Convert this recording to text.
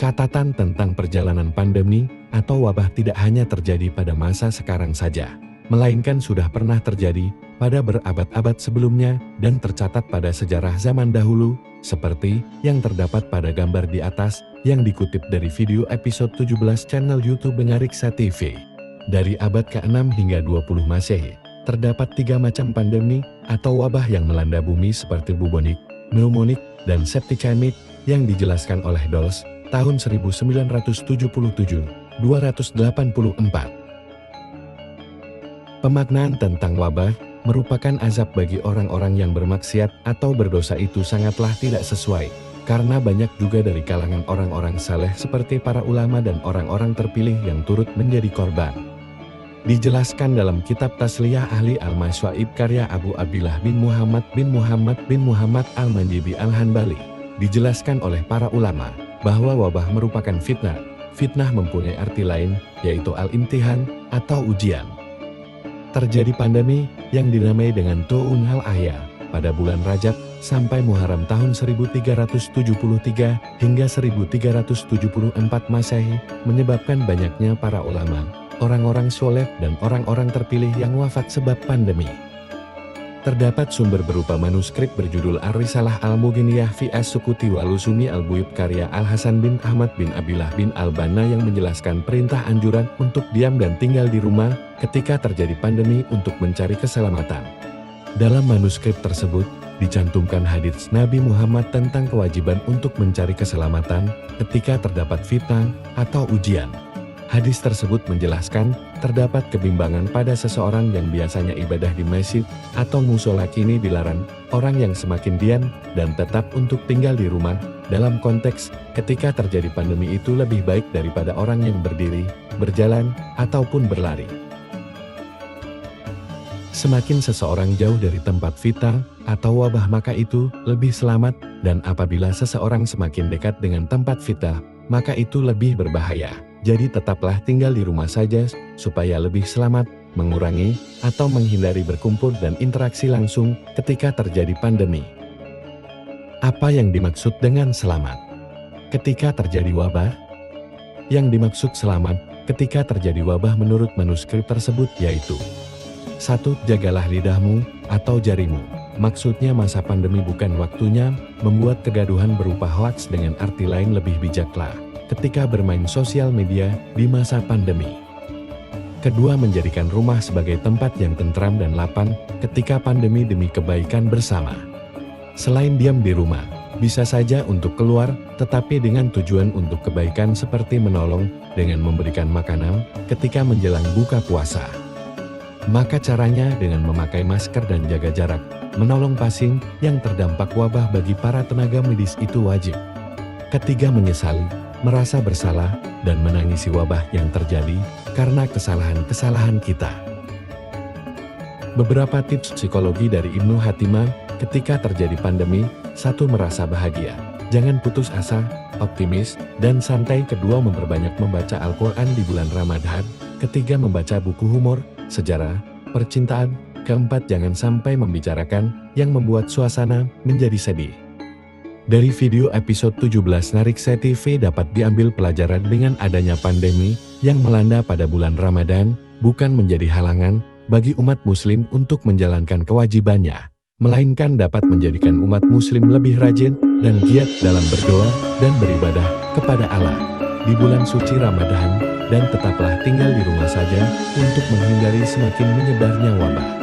Catatan tentang perjalanan pandemi atau wabah tidak hanya terjadi pada masa sekarang saja, melainkan sudah pernah terjadi pada berabad-abad sebelumnya dan tercatat pada sejarah zaman dahulu, seperti yang terdapat pada gambar di atas yang dikutip dari video episode 17 channel YouTube Bengariksa TV. Dari abad ke-6 hingga 20 Masehi, terdapat 3 macam pandemi atau wabah yang melanda bumi seperti bubonik, pneumonik, dan septicemic yang dijelaskan oleh Dols tahun 1977-284. Pemaknaan tentang wabah merupakan azab bagi orang-orang yang bermaksiat atau berdosa itu sangatlah tidak sesuai, karena banyak juga dari kalangan orang-orang saleh seperti para ulama dan orang-orang terpilih yang turut menjadi korban. Dijelaskan dalam kitab Tasliyah Ahli Al-Maswaib karya Abu Abdillah bin Muhammad Al-Manjibi Al-Hanbali, dijelaskan oleh para ulama bahwa wabah merupakan fitnah. Fitnah mempunyai arti lain, yaitu al-imtihan atau ujian. Terjadi pandemi yang dinamai dengan Tu'un al-Ahya pada bulan Rajab sampai Muharram tahun 1373 hingga 1374 Masehi, menyebabkan banyaknya para ulama, orang-orang soleh dan orang-orang terpilih yang wafat sebab pandemi. Terdapat sumber berupa manuskrip berjudul Ar-Risalah Al-Mughniyah fi As-Sukuti Walusumi Al-Buyut karya Al-Hasan bin Ahmad bin Abillah bin Al-Banna yang menjelaskan perintah anjuran untuk diam dan tinggal di rumah ketika terjadi pandemi untuk mencari keselamatan. Dalam manuskrip tersebut, dicantumkan hadits Nabi Muhammad tentang kewajiban untuk mencari keselamatan ketika terdapat fitnah atau ujian. Hadis tersebut menjelaskan, terdapat kebimbangan pada seseorang yang biasanya ibadah di masjid atau musola kini dilarang, orang yang semakin diam dan tetap untuk tinggal di rumah, dalam konteks ketika terjadi pandemi itu lebih baik daripada orang yang berdiri, berjalan, ataupun berlari. Semakin seseorang jauh dari tempat fitnah atau wabah maka itu lebih selamat, dan apabila seseorang semakin dekat dengan tempat fitnah, maka itu lebih berbahaya. Jadi tetaplah tinggal di rumah saja, supaya lebih selamat, mengurangi, atau menghindari berkumpul dan interaksi langsung ketika terjadi pandemi. Apa yang dimaksud dengan selamat? Ketika terjadi wabah? Yang dimaksud selamat ketika terjadi wabah menurut manuskrip tersebut yaitu 1. Jagalah lidahmu atau jarimu. Maksudnya masa pandemi bukan waktunya membuat kegaduhan berupa hoaks, dengan arti lain lebih bijaklah ketika bermain sosial media di masa pandemi. Kedua, menjadikan rumah sebagai tempat yang tentram dan lapang ketika pandemi demi kebaikan bersama. Selain diam di rumah, bisa saja untuk keluar, tetapi dengan tujuan untuk kebaikan seperti menolong dengan memberikan makanan ketika menjelang buka puasa. Maka caranya dengan memakai masker dan jaga jarak, menolong pasien yang terdampak wabah bagi para tenaga medis itu wajib. Ketiga, menyesali, merasa bersalah, dan menangisi wabah yang terjadi karena kesalahan-kesalahan kita. Beberapa tips psikologi dari Ibnu Hatimah ketika terjadi pandemi. 1. Merasa bahagia. Jangan putus asa, optimis, dan santai. Kedua, memperbanyak membaca Al-Quran di bulan Ramadan. Ketiga, membaca buku humor, sejarah, percintaan. Keempat, jangan sampai membicarakan yang membuat suasana menjadi sedih. Dari video episode 17 Nariksa TV dapat diambil pelajaran dengan adanya pandemi yang melanda pada bulan Ramadan, bukan menjadi halangan bagi umat muslim untuk menjalankan kewajibannya, melainkan dapat menjadikan umat muslim lebih rajin dan giat dalam berdoa dan beribadah kepada Allah di bulan suci Ramadan, dan tetaplah tinggal di rumah saja untuk menghindari semakin menyebarnya wabah.